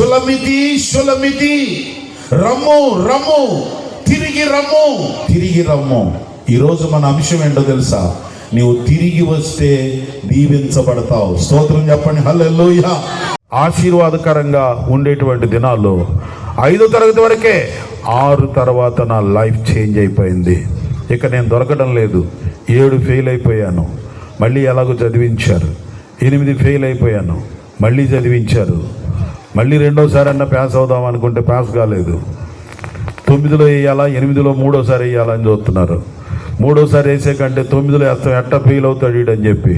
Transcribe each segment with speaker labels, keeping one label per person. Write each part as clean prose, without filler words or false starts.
Speaker 1: షులమితి షులమితి, రమ్ము రమ్ము, తిరిగి రమ్ము తిరిగి రమ్ము. ఈరోజు మన అంశం ఏంటో తెలుసా? నీవు తిరిగి వస్తే దీవించబడతావు. స్తోత్రం చెప్పండి, హల్లెలూయా. ఆశీర్వాదకరంగా ఉండేటువంటి దినాల్లో 5వ తరగతి వరకే. 6 తర్వాత నా లైఫ్ చేంజ్ అయిపోయింది. ఇక నేను దొరకడం లేదు. 7 ఫెయిల్ అయిపోయాను, మళ్ళీ ఎలాగో చదివించారు. 8 ఫెయిల్ అయిపోయాను, మళ్ళీ చదివించారు. మళ్ళీ రెండోసారి అన్న పాస్ అవుదాం అనుకుంటే పాస్ కాలేదు. 9లో వేయాలా, 8లో 3ఓసారి వేయాలని చూస్తున్నారు. 3ఓసారి వేసే కంటే 9లో వేస్తాం, ఎట్టా ఫెయిల్ అవుతాడు వీడని చెప్పి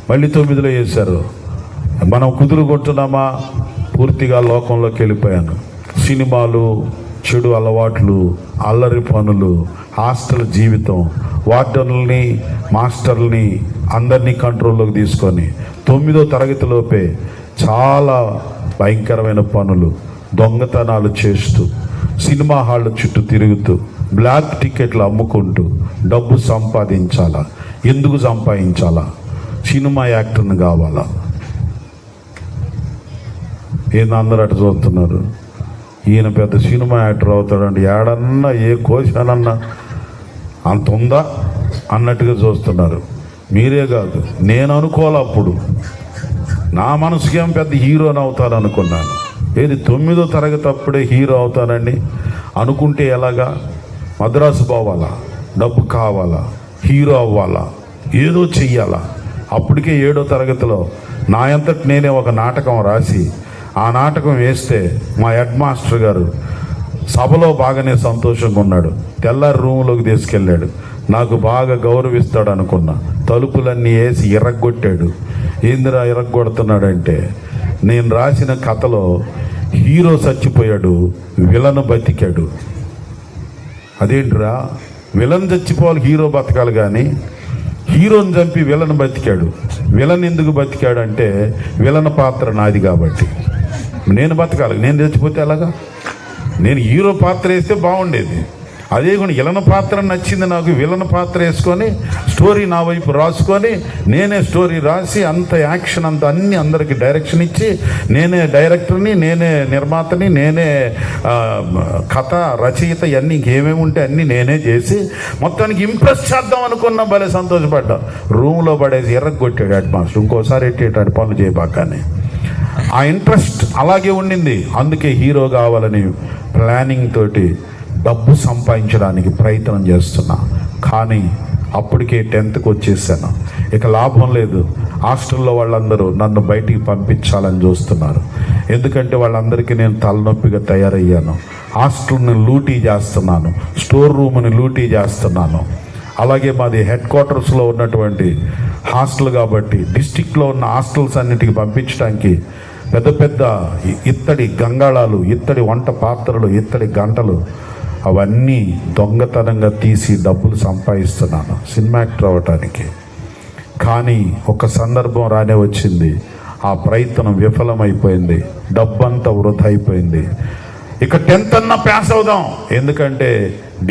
Speaker 1: మళ్ళీ 9లో వేశారు. మనం కుదురు కొట్టున్నామా? పూర్తిగా లోకంలోకి వెళ్ళిపోయాను. సినిమాలు, చెడు అలవాట్లు, అల్లరి పనులు, హాస్టల్ జీవితం, వార్డెన్లని, మాస్టర్లని అందరినీ కంట్రోల్లోకి తీసుకొని 9వ తరగతిలోపే చాలా భయంకరమైన పనులు, దొంగతనాలు చేస్తూ, సినిమా హాళ్ళ చుట్టూ తిరుగుతూ, బ్లాక్ టికెట్లు అమ్ముకుంటూ డబ్బు సంపాదించాలా. ఎందుకు సంపాదించాలా? సినిమా యాక్టర్ని కావాలా? ఏంది అందరూ అటు చూస్తున్నారు? ఈయన పెద్ద సినిమా యాక్టర్ అవుతాడండి, ఏడన్నా ఏ కోశానన్నా అంత ఉందా అన్నట్టుగా చూస్తున్నారు. మీరే కాదు, నేను అనుకోవాలి. అప్పుడు నా మనసుకేం పెద్ద హీరోని అవుతాను అనుకున్నాను. ఏది 9వ తరగతి అప్పుడే హీరో అవుతానండి అనుకుంటే ఎలాగా? మద్రాసు పోవాలా, డబ్బు కావాలా, హీరో అవ్వాలా, ఏదో చెయ్యాలా. అప్పటికే 7వ తరగతిలో నా అంతటి నేనే ఒక నాటకం రాసి ఆ నాటకం వేస్తే మా హెడ్ మాస్టర్ గారు సభలో బాగానే సంతోషంగా ఉన్నాడు. తెల్లారి రూములోకి తీసుకెళ్ళాడు. నాకు బాగా గౌరవిస్తాడు అనుకున్నా. తలుపులన్నీ వేసి ఇరగ్గొట్టాడు. ఏందిరా ఇరగ్గొడుతున్నాడంటే, నేను రాసిన కథలో హీరో చచ్చిపోయాడు, విలన్ బతికాడు. అదేంటిరా, విలన్ చచ్చిపోవాలి, హీరో బతకాలి, కానీ హీరోని చంపి విలన్ బతికాడు. విలన్ ఎందుకు బతికాడంటే విలన్ పాత్ర నాది కాబట్టి. నేను బతకాలి, నేను చచ్చిపోతే ఎలాగా? నేను హీరో పాత్ర వేస్తే బాగుండేది. అదే కూడా విలన్ పాత్ర నచ్చింది నాకు. విలన్ పాత్ర వేసుకొని స్టోరీ నా వైపు రాసుకొని నేనే స్టోరీ రాసి అంత యాక్షన్ అంత అన్ని అందరికి డైరెక్షన్ ఇచ్చి నేనే డైరెక్టర్ని, నేనే నిర్మాతని, నేనే కథ రచయిత, ఇవన్నీ ఇంకేమేమి ఉంటే అన్నీ నేనే చేసి మొత్తానికి ఇంప్రెస్ చేద్దాం అనుకున్నా. భలే సంతోషపడ్డా. రూమ్లో పడేసి ఎర్రగొట్టాడు హెడ్ మాస్టర్, ఇంకోసారి ఎట్టేటాడు పనులు చేయబాకని. ఆ ఇంట్రెస్ట్ అలాగే ఉండింది. అందుకే హీరో కావాలని ప్లానింగ్ తోటి డబ్బు సంపాదించడానికి ప్రయత్నం చేస్తున్నా. కానీ అప్పటికే 10th వచ్చేసాను. ఇక లాభం లేదు. హాస్టల్లో వాళ్ళందరూ నన్ను బయటికి పంపించాలని చూస్తున్నారు. ఎందుకంటే వాళ్ళందరికీ నేను తలనొప్పిగా తయారయ్యాను. హాస్టల్ని లూటీ చేస్తున్నాను, స్టోర్ రూమ్ని లూటీ చేస్తున్నాను. అలాగే మాది హెడ్ క్వార్టర్స్లో ఉన్నటువంటి హాస్టల్ కాబట్టి డిస్టిక్లో ఉన్న హాస్టల్స్ అన్నిటికీ పంపించడానికి పెద్ద పెద్ద ఇత్తడి గంగాళాలు, ఇత్తడి వంట పాత్రలు, ఇత్తడి గంటలు అవన్నీ దొంగతనంగా తీసి డబ్బులు సంపాదిస్తున్నాను సినిమా యాక్టర్ అవ్వటానికి. కానీ ఒక సందర్భం రానే వచ్చింది. ఆ ప్రయత్నం విఫలమైపోయింది. డబ్బంతా వృధా అయిపోయింది. ఇక 10th అన్నా పాస్ అవుదాం, ఎందుకంటే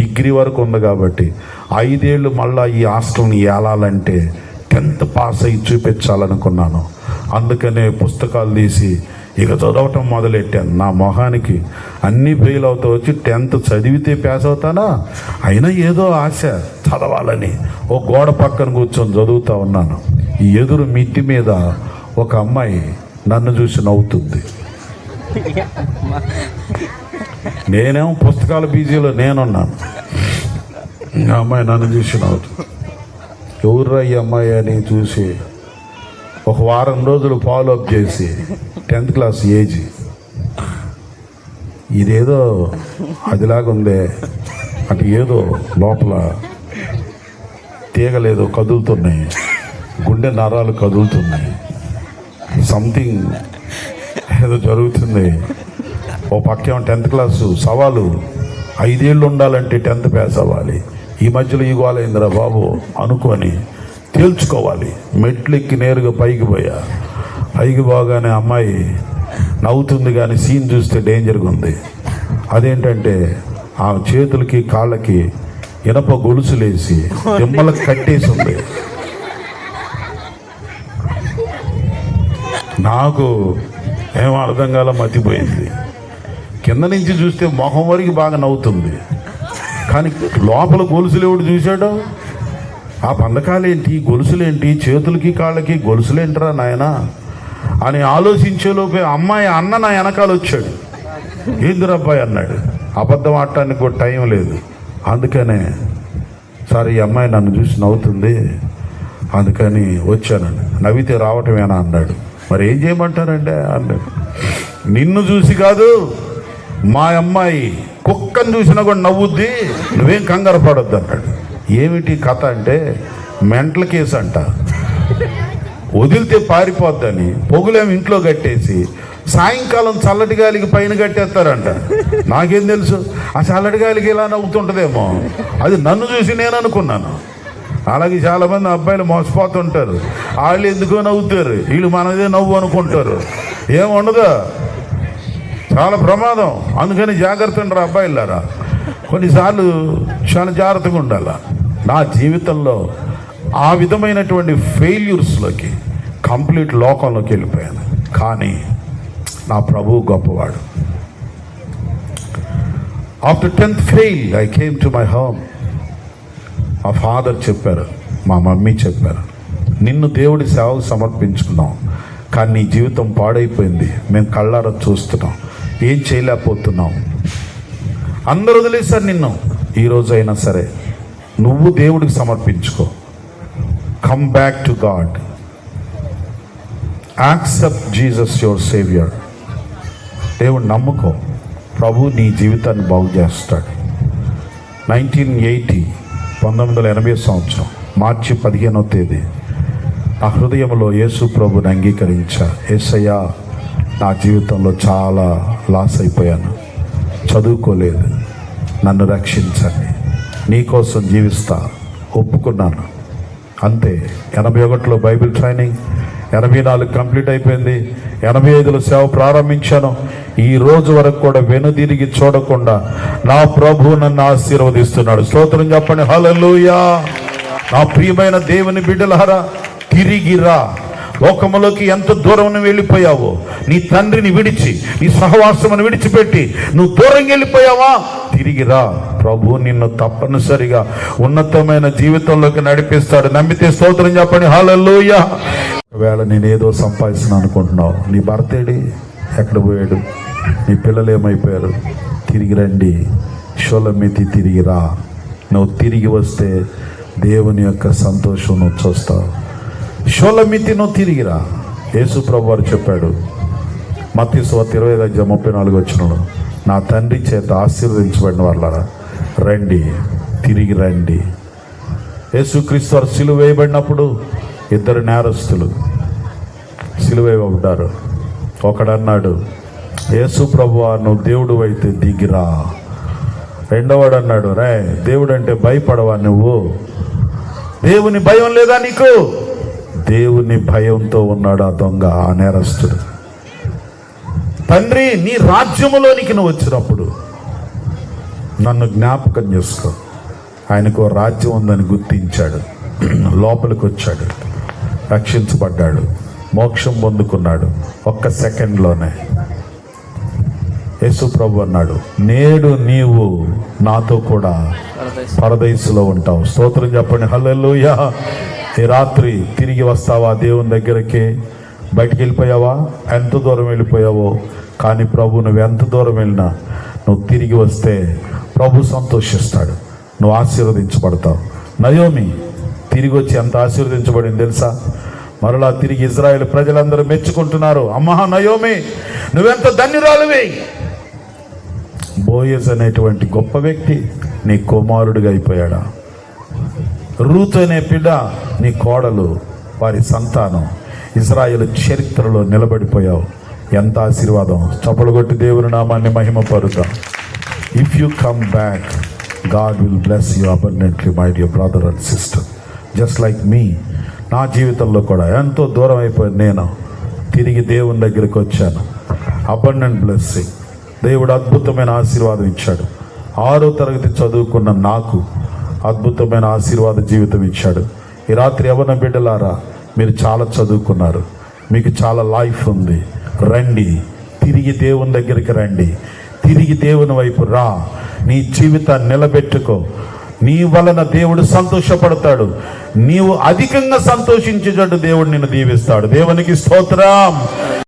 Speaker 1: డిగ్రీ వరకు ఉంది కాబట్టి. 5 ఏళ్ళు మళ్ళీ ఈ హాస్టల్ని ఏలాలంటే 10th పాస్ అయ్యి చూపించాలనుకున్నాను. అందుకనే పుస్తకాలు తీసి ఇక చదవటం మొదలెట్టాను. నా మొహానికి అన్నీ ఫెయిల్ అవుతూ వచ్చి 10th చదివితే పాస్ అవుతానా? అయినా ఏదో ఆశ చదవాలని ఓ గోడ పక్కన కూర్చొని చదువుతూ ఉన్నాను. ఈ ఎదురు మిట్టి మీద ఒక అమ్మాయి నన్ను చూసి నవ్వుతుంది. నేనేమో పుస్తకాల బీజీలో నేనున్నాను. ఆ అమ్మాయి నన్ను చూసి నవ్వుతుంది. ఎవర్రా ఈ అమ్మాయి అని చూసి ఒక వారం రోజులు ఫాలోఅప్ చేసి 10th క్లాస్ ఏజ్, ఇదేదో అదిలాగుందే అటు ఏదో లోపల తీగలేదో కదులుతున్నాయి, గుండె నరాలు కదులుతున్నాయి, సంథింగ్ ఏదో జరుగుతుంది. ఓ పక్కేమో 10th క్లాసు సవాలు, 5 ఏళ్ళు ఉండాలంటే 10th పాస్ అవ్వాలి. ఈ మధ్యలో ఈ గోలైందిరా బాబు అనుకొని తేల్చుకోవాలి. మెట్లు ఎక్కి నేరుగా పైకి పోయా. పైకి పోగానే అమ్మాయి నవ్వుతుంది, కానీ సీన్ చూస్తే డేంజర్గా ఉంది. అదేంటంటే ఆ చేతులకి కాళ్ళకి ఇనప గొలుసులేసి దిమ్మలకు కట్టేసి ఉంది. నాకు ఏమో అర్థం కాల మతిపోయింది. కింద నుంచి చూస్తే మొహం వరకు బాగా నవ్వుతుంది, కానీ లోపల గొలుసులేవుడు చూశాడు. ఆ బంధకాలేంటి, గొలుసులేంటి, చేతులకి కాళ్ళకి గొలుసులేంటరా నాయన అని ఆలోచించేలోపే అమ్మాయి అన్న నా వెనకాల వచ్చాడు. ఏందిరబ్బాయి అన్నాడు. అబద్ధం ఆడటానికి కూడా టైం లేదు. అందుకనే సార్ ఈ అమ్మాయి నన్ను చూసి నవ్వుతుంది, అందుకని వచ్చానండి. నవ్వితే రావటమేనా అన్నాడు. మరి ఏం చేయమంటారంటే అన్నాడు. నిన్ను చూసి కాదు, మా అమ్మాయి కుక్కను చూసినా కూడా నవ్వుద్ది, నువ్వేం కంగారు పడొద్దు అన్నాడు. ఏమిటి కథ అంటే మెంటల్ కేసు అంట. వదిలితే పారిపోద్దని పొగులేమి ఇంట్లో కట్టేసి సాయంకాలం చల్లటి గాలికి పైన కట్టేస్తారంట. నాకేం తెలుసు ఆ చల్లటి గాలికి ఇలా నవ్వుతుంటుందేమో, అది నన్ను చూసి నేను అనుకున్నాను. అలాగే చాలామంది అబ్బాయిలు మోసపోతుంటారు. వాళ్ళు ఎందుకో నవ్వుతారు, వీళ్ళు మనదే నవ్వు అనుకుంటారు. ఏముండదు, చాలా ప్రమాదం. అందుకని జాగ్రత్త ఉండరు అబ్బాయిలారా. కొన్నిసార్లు చాలా జాగ్రత్తగా ఉండాలి. నా జీవితంలో ఆ విధమైనటువంటి ఫెయిల్యూర్స్లోకి కంప్లీట్ లోకంలోకి వెళ్ళిపోయాను. కానీ నా ప్రభువు గొప్పవాడు. After 10th fail I came to my home. మా ఫాదర్ చెప్పారు, మా మమ్మీ చెప్పారు, నిన్ను దేవుడి సేవకు సమర్పించుకున్నాం, కానీ నీ జీవితం పాడైపోయింది, మేము కళ్ళారా చూస్తున్నాం, ఏం చేయలేకపోతున్నాం. అందరూ వదిలేశారు నిన్ను. ఈరోజు అయినా సరే నువ్వు దేవుడికి సమర్పించుకో. Come back to God, accept Jesus your saviour. దేవుడు నమ్ముకో, ప్రభు నీ జీవితాన్ని బాగు చేస్తాడు. 1980 సంవత్సరం మార్చి 15వ తేదీ నా హృదయంలో యేసు ప్రభుని అంగీకరించా. యేసయ్యా, నా జీవితంలో చాలా లాస్ అయిపోయాను, చదువుకోలేదు, నన్ను రక్షించండి, నీకోసం జీవిస్తా ఒప్పుకున్నాను. అంతే. 81లో బైబిల్ ట్రైనింగ్, 84 కంప్లీట్ అయిపోయింది. 85లో సేవ ప్రారంభించాను. ఈ రోజు వరకు కూడా వెనుదిరిగి చూడకుండా నా ప్రభు నన్ను ఆశీర్వదిస్తున్నాడు. స్తోత్రం చెప్పండి, హల్లెలూయా. నా ప్రియమైన దేవుని బిడ్డలారా, తిరిగిరా. లోకములోకి ఎంత దూరం వెళ్ళిపోయావో, నీ తండ్రిని విడిచి, నీ సహవాసమును విడిచిపెట్టి నువ్వు దూరం వెళ్ళిపోయావా, తిరిగిరా. ప్రభు నిన్ను తప్పనిసరిగా ఉన్నతమైన జీవితంలోకి నడిపిస్తాడు. నమ్మితే స్తోత్రం చెప్పండి, హల్లెలూయా. ఒకవేళ నేనేదో సంపాదిస్తున్నాను అనుకుంటున్నావు, నీ భర్త ఏడి, ఎక్కడ పోయాడు, నీ పిల్లలు ఏమైపోయారు, తిరిగి రండి. షోలమితి తిరిగిరా. నువ్వు తిరిగి వస్తే దేవుని యొక్క సంతోషం నువ్వు చూస్తావు. షోలమితి నువ్వు తిరిగిరా. యేసు ప్రభు వారు చెప్పాడు మత్తయి సువార్త 25:34 నా తండ్రి చేత ఆశీర్వదించబడిన వాళ్ళారా, రండి, తిరిగి రండి. యేసుక్రీస్తు వారు సిలువ వేయబడినప్పుడు 2 నేరస్తులు సిలువ వేయబడ్డారు. ఒకడన్నాడు, యేసు ప్రభువా, నువ్వు దేవుడు అయితే దిగిరా. రెండోవాడు అన్నాడు, రే, దేవుడు అంటే భయపడవా నువ్వు, దేవుని భయం లేదా నీకు? దేవుని భయంతో ఉన్నాడు ఆ దొంగ, ఆ నేరస్తుడు. తండ్రి, నీ రాజ్యములోనికి నువ్వు వచ్చినప్పుడు నన్ను జ్ఞాపకం చేసుకో. ఆయనకు రాజ్యం ఉందని గుర్తించాడు, లోపలికి వచ్చాడు, రక్షించబడ్డాడు, మోక్షం పొందుకున్నాడు. 1 సెకండ్లోనే. యేసు ప్రభు అన్నాడు, నేడు నీవు నాతో కూడా పరదైసులో ఉంటావు. స్తోత్రం చెప్పండి, హల్లెలూయా. ఈ రాత్రి తిరిగి వస్తావా దేవుని దగ్గరికి? బయటికి వెళ్ళిపోయావా? ఎంత దూరం వెళ్ళిపోయావో, కానీ ప్రభు నువ్వు ఎంత దూరం వెళ్ళినా నువ్వు తిరిగి వస్తే ప్రభు సంతోషిస్తాడు, నువ్వు ఆశీర్వదించబడతావు. నయోమి తిరిగి వచ్చి ఎంత ఆశీర్వదించబడింది తెలుసా? మరలా తిరిగి ఇజ్రాయేల్ ప్రజలందరూ మెచ్చుకుంటున్నారు, అమ్మా నయోమి నువ్వెంత ధన్యురాలివి. బోయజ్ అనేటువంటి గొప్ప వ్యక్తి నీ కుమారుడిగా అయిపోయాడా? రూత్ అనే బిడ్డ నీ కోడలు, వారి సంతానం. ఇజ్రాయేల్ చరిత్రలో నిలబడిపోయావు. ఎంత ఆశీర్వాదం. చప్పలు కొట్టి దేవుని నామాన్ని మహిమపరుద్దాం. If you come back, God will bless you abundantly, my dear brother and sister. Just like me, నా జీవితంలో కూడా ఎంతో దూరం అయిపోయింది. నేను తిరిగి దేవుని దగ్గరికి వచ్చాను. Abundant blessing. దేవుడు అద్భుతమైన ఆశీర్వాదం ఇచ్చాడు. 6వ తరగతి చదువుకున్న నాకు అద్భుతమైన ఆశీర్వాద జీవితం ఇచ్చాడు. ఈ రాత్రి యవ్వన బిడ్డలారా, మీరు చాలా చదువుకున్నారు, మీకు చాలా లైఫ్ ఉంది. రండి, తిరిగి దేవుని దగ్గరికి రండి, తిరిగి దేవుని వైపు రా, నీ జీవితాన్ని నిలబెట్టుకో. నీ వలన దేవుడు సంతోషపడతాడు. నీవు అధికంగా సంతోషించేటట్టు దేవుడు నిన్ను దీవిస్తాడు. దేవునికి స్తోత్రం.